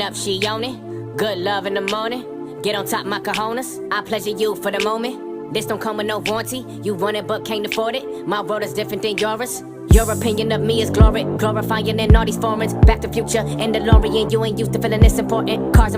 up, she own it. Good love in the morning. Get on top my cojones. I pleasure you for the moment. This don't come with no warranty. You want it but can't afford it. My world is different than yours. Your opinion of me is glorifying in all these foreigns. Back to future and DeLorean. You ain't used to feeling this important. Cars and